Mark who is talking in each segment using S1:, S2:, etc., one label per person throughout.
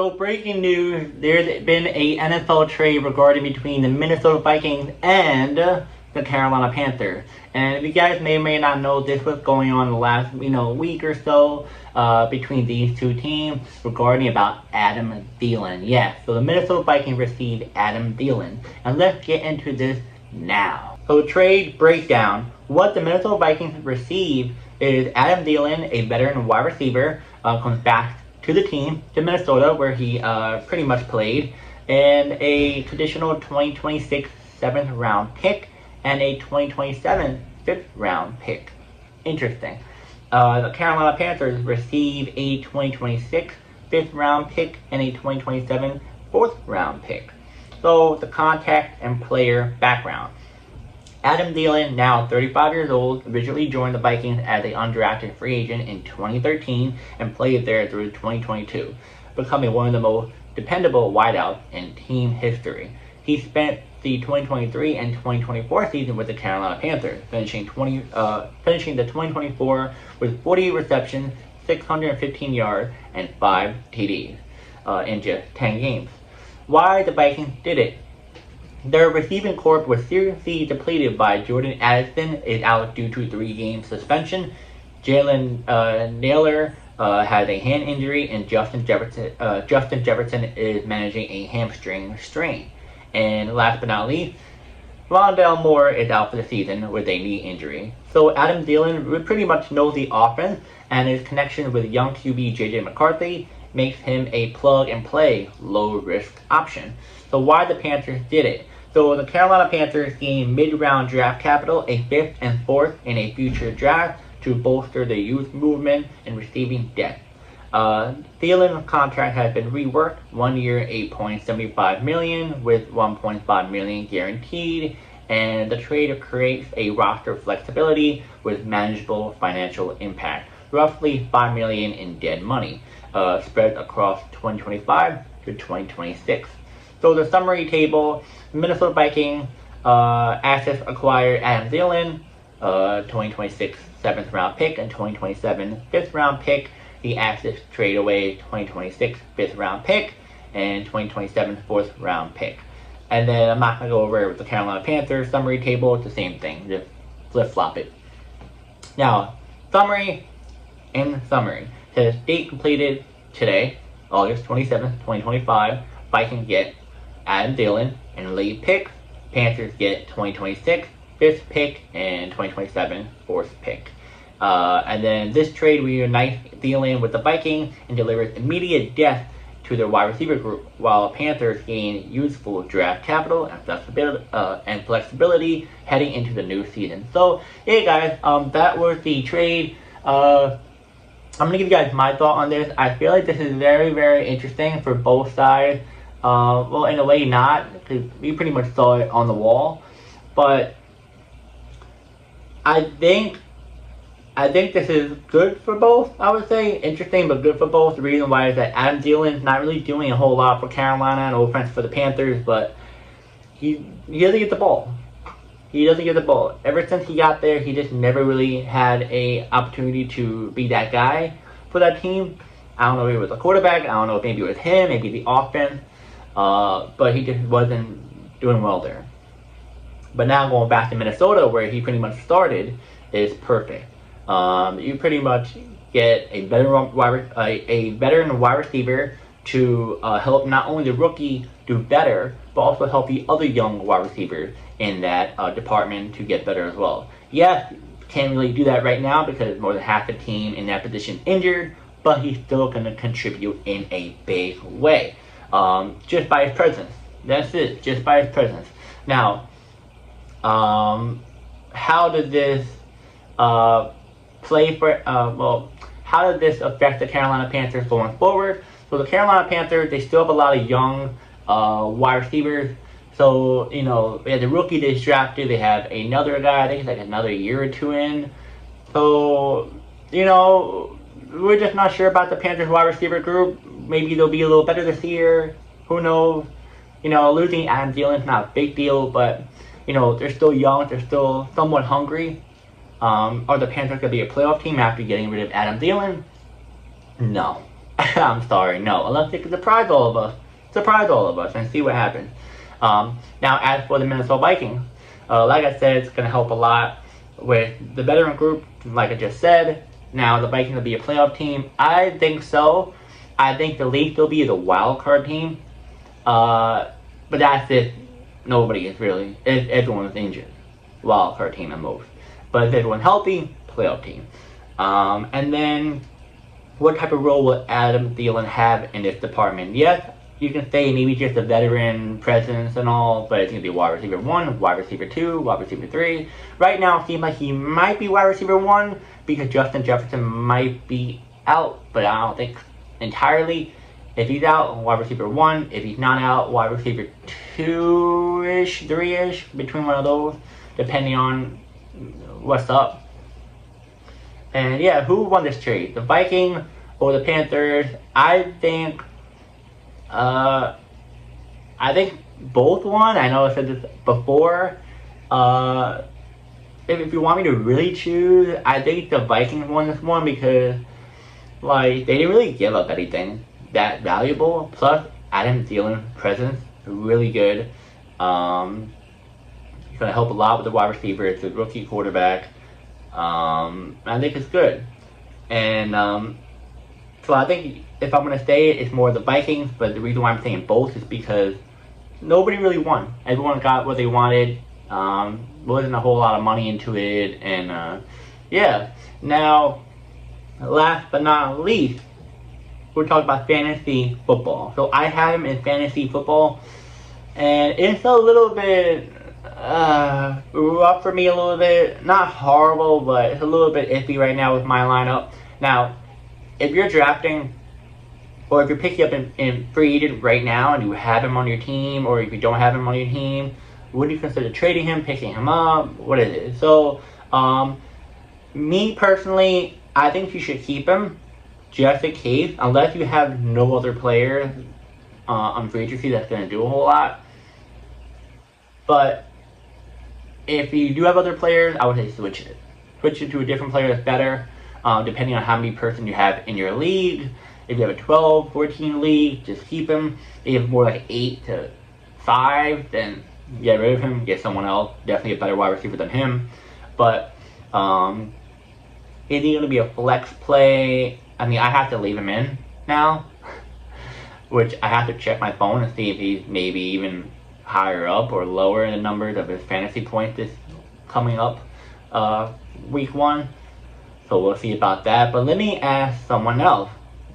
S1: So breaking news, there's been a NFL trade regarding between the Minnesota Vikings and the Carolina Panthers. And if you guys may or may not know, this was going on the last week or so between these two teams regarding about Adam Thielen. Yes, so the Minnesota Vikings received Adam Thielen. And let's get into this now. So trade breakdown. What the Minnesota Vikings received is Adam Thielen, a veteran wide receiver, comes back to the team, to Minnesota, where he pretty much played, and a traditional 2026 7th round pick and a 2027 5th round pick. Interesting. The Carolina Panthers receive a 2026 5th round pick and a 2027 4th round pick. So the contact and player background. Adam Thielen, now 35 years old, originally joined the Vikings as an undrafted free agent in 2013 and played there through 2022, becoming one of the most dependable wideouts in team history. He spent the 2023 and 2024 season with the Carolina Panthers, finishing the 2024 with 40 receptions, 615 yards, and 5 TDs in just 10 games. Why the Vikings did it? Their receiving corps was seriously depleted by Jordan Addison is out due to 3-game suspension. Jalen Naylor has a hand injury, and Justin Jefferson is managing a hamstring strain. And last but not least, Rondale Moore is out for the season with a knee injury. So Adam Thielen pretty much knows the offense, and his connection with young QB JJ McCarthy makes him a plug-and-play, low-risk option. So why the Panthers did it? So the Carolina Panthers gained mid-round draft capital, a 5th and 4th in a future draft to bolster the youth movement and receiving depth. Thielen's contract has been reworked, 1 year $8.75 million with $1.5 million guaranteed, and the trade creates a roster flexibility with manageable financial impact, roughly $5 million in dead money, spread across 2025 to 2026. So the summary table: Minnesota Vikings assets acquired Adam Thielen, 2026 7th round pick and 2027 5th round pick. The assets trade away 2026 5th round pick and 2027 4th round pick. And then I'm not going to go over it with the Carolina Panthers summary table. It's the same thing. Just flip flop it. Now, summary and summary. Says date completed today, August 27th, 2025. Vikings get Adam Thielen and late pick. Panthers get 2026 5th pick and 2027 4th pick. And then this trade reunites Thielen with the Vikings and delivers immediate depth to their wide receiver group, while Panthers gain useful draft capital and flexibility heading into the new season. So, hey guys, that was the trade. I'm gonna give you guys my thought on this. I feel like this is very, very interesting for both sides. Well, in a way, not, because we pretty much saw it on the wall. But I think this is good for both. I would say interesting, but good for both. The reason why is that Adam Thielen's not really doing a whole lot for Carolina. No offense for the Panthers, but he doesn't get the ball. He doesn't get the ball. Ever since he got there, he just never really had a opportunity to be that guy for that team. I don't know if it was a quarterback. I don't know if maybe it was him, maybe the offense. But he just wasn't doing well there. But now going back to Minnesota, where he pretty much started, is perfect. You pretty much get a veteran wide receiver to help not only the rookie do better, but also help the other young wide receivers in that department to get better as well. Yes, can't really do that right now because more than half the team in that position injured, but he's still going to contribute in a big way. Just by his presence. That's it, just by his presence. Now, how did this how did this affect the Carolina Panthers going forward? So the Carolina Panthers, they still have a lot of young wide receivers. So, they had the rookie they drafted. They have another guy, I think it's like another year or two in. So, we're just not sure about the Panthers wide receiver group. Maybe they'll be a little better this year. Who knows? Losing Adam Thielen is not a big deal, but, they're still young. They're still somewhat hungry. Are the Panthers going to be a playoff team after getting rid of Adam Thielen? No. I'm sorry, no. Unless they can surprise all of us. Surprise all of us and see what happens. Now, as for the Minnesota Vikings, like I said, it's going to help a lot with the veteran group, like I just said. Now, the Vikings will be a playoff team. I think so. I think the Leafs will be the wild card team. But that's if nobody is really, if everyone is injured. Wild card team at most. But if everyone's healthy, playoff team. And then, what type of role will Adam Thielen have in this department? Yes, you can say maybe just a veteran presence and all, but it's going to be wide receiver 1, wide receiver 2, wide receiver 3. Right now, it seems like he might be wide receiver 1 because Justin Jefferson might be out, but I don't think entirely. If he's out, wide receiver 1. If he's not out, wide receiver 2-ish, 3-ish, between one of those, depending on what's up. And yeah, who won this trade? The Vikings or the Panthers? I think both won. I know I said this before. If you want me to really choose, I think the Vikings won this one because, like, they didn't really give up anything that valuable. Plus, Adam Thielen presence really good. He's gonna help a lot with the wide receiver. It's a rookie quarterback. I think it's good. And so I think if I'm gonna say it, it's more the Vikings. But the reason why I'm saying both is because nobody really won. Everyone got what they wanted. Wasn't a whole lot of money into it, and yeah. Now, last but not least, we're talking about fantasy football. So I have him in fantasy football, and it's a little bit rough for me a little bit. Not horrible, but it's a little bit iffy right now with my lineup. Now, if you're drafting, or if you're picking up in free agent right now and you have him on your team, or if you don't have him on your team, would you consider trading him, picking him up? What is it? So, me personally, I think you should keep him just in case, unless you have no other players on free agency that's going to do a whole lot. But if you do have other players, I would say switch it. Switch it to a different player that's better, depending on how many person you have in your league. If you have a 12, 14 league, just keep him. If you have more like 8 to 5, then get rid of him, get someone else. Definitely a better wide receiver than him. But is he going to be a flex play? I mean, I have to leave him in now, which I have to check my phone and see if he's maybe even higher up or lower in the numbers of his fantasy points this coming up week 1. So we'll see about that. But let me ask someone else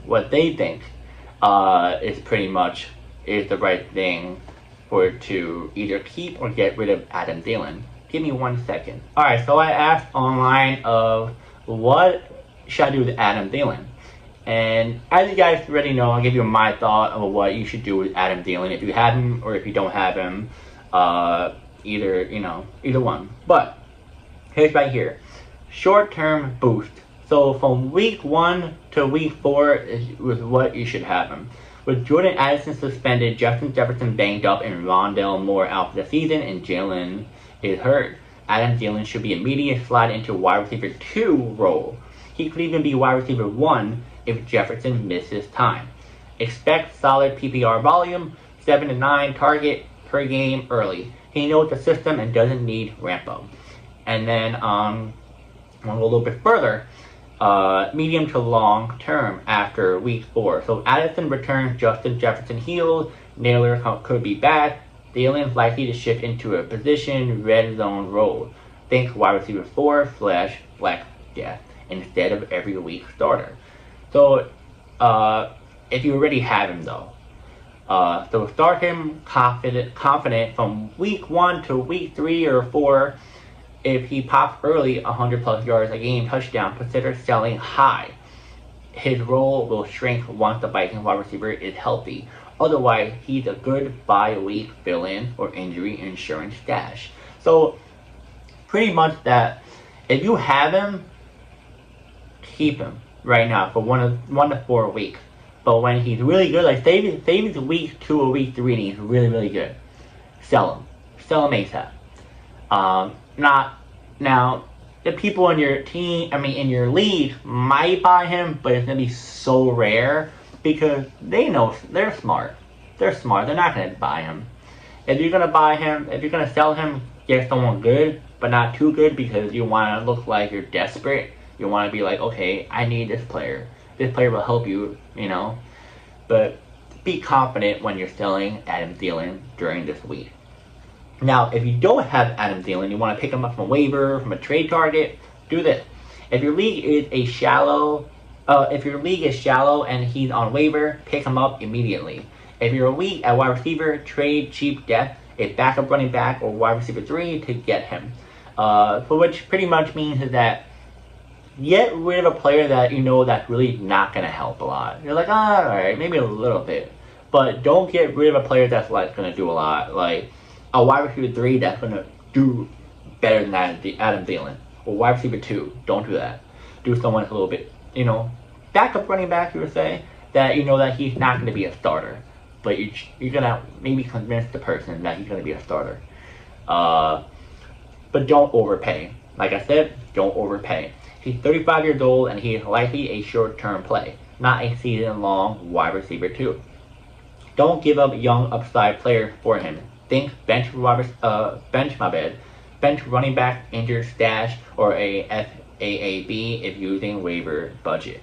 S1: what they think is pretty much is the right thing for it to either keep or get rid of Adam Thielen. Give me 1 second. Alright, so I asked online of what should I do with Adam Thielen? And as you guys already know, I'll give you my thought of what you should do with Adam Thielen if you have him or if you don't have him. Either one. But here's right here. Short-term boost. So from week 1 to week 4 is what you should have him. With Jordan Addison suspended, Justin Jefferson banged up, and Rondell Moore out for the season, and Jalen is hurt, Adam Thielen should be immediately slide into wide receiver 2 role. He could even be wide receiver 1 if Jefferson misses time. Expect solid PPR volume, 7 to 9 target per game early. He knows the system and doesn't need ramp up. And then want to go a little bit further. Medium to long term after week 4. So Addison returns, Justin Jefferson heals, Naylor could be back. Thielen likely to shift into a position red zone role. Think wide receiver 4/flex depth instead of every week starter. So if you already have him though, so start him confident from week 1 to week 3 or 4. If he pops early, 100 plus yards a game touchdown, consider selling high. His role will shrink once the Vikings wide receiver is healthy. Otherwise, he's a good bye-week fill-in or injury insurance stash. So, pretty much that. If you have him, keep him right now for 1 to 4 weeks. But when he's really good, like say he's week 2 or week 3 and he's really, really good, sell him. Sell him ASAP. Not now, the people in your team, in your league might buy him, but it's gonna be so rare because they know they're smart. They're smart. They're not going to buy him. If you're going to buy him, if you're going to sell him, get someone good, but not too good because you want to look like you're desperate. You want to be like, okay, I need this player. This player will help you, you know. But be confident when you're selling Adam Thielen during this week. Now, if you don't have Adam Thielen, you want to pick him up from a waiver, from a trade target, do this. If your league is shallow and he's on waiver, pick him up immediately. If you're weak at wide receiver, trade cheap depth, a backup running back or wide receiver 3 to get him. For which pretty much means is that get rid of a player that you know that's really not going to help a lot. You're like, alright, maybe a little bit. But don't get rid of a player that's like going to do a lot. Like a wide receiver 3 that's going to do better than Adam Thielen. Or wide receiver 2. Don't do that. Do someone a little bit, you know, backup running back, you would say, that you know that he's not going to be a starter. But you're going to maybe convince the person that he's going to be a starter. But don't overpay. Like I said, don't overpay. He's 35 years old and he is likely a short-term play, not a season-long wide receiver 2. Don't give up young upside players for him. Think bench running back, injured stash, or a FAAB if using waiver budget.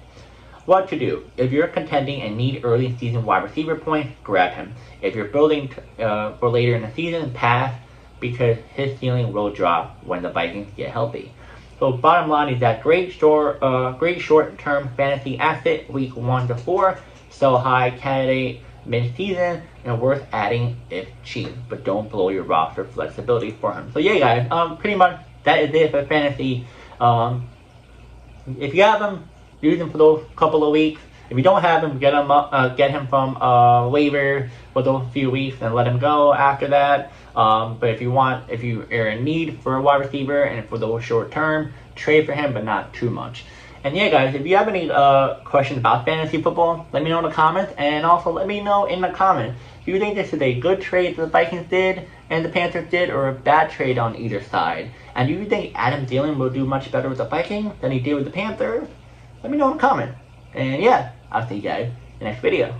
S1: What to do? If you're contending and need early season wide receiver points, grab him. If you're building for later in the season, pass because his ceiling will drop when the Vikings get healthy. So bottom line is that great short-term fantasy asset week 1 to 4, sell high candidate mid-season, and worth adding if cheap, but don't blow your roster flexibility for him. So yeah, guys, pretty much that is it for fantasy. If you have him, use him for those couple of weeks. If you don't have him, get him from waiver for those few weeks and let him go after that. But if you are in need for a wide receiver and for those short term, trade for him, but not too much. And yeah, guys, if you have any questions about fantasy football, let me know in the comments, and also let me know in the comments. Do you think this is a good trade that the Vikings did and the Panthers did, or a bad trade on either side? And do you think Adam Thielen will do much better with the Vikings than he did with the Panthers? Let me know in the comments. And yeah, I'll see you guys in the next video.